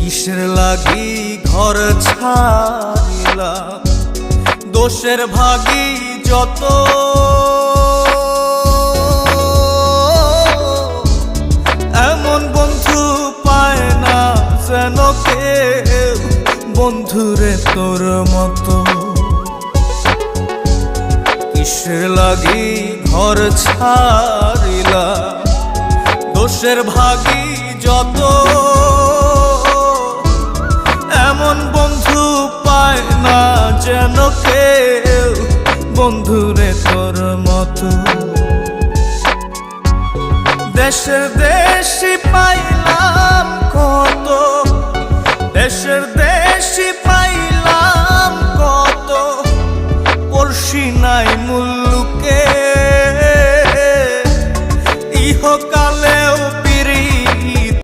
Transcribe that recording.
কিসের লাগি ঘর ছাড়িলা, দোষের ভাগী যত, এমন বন্ধু পায় না যেন কেউ, বন্ধুরে তোর মতো। কিসের লাগি ঘর ছাড়িলা, দোষের ভাগী যত, এমন বন্ধু পায় না যেন কেউ, বন্ধুরে তোর মতো। দেশের দেশি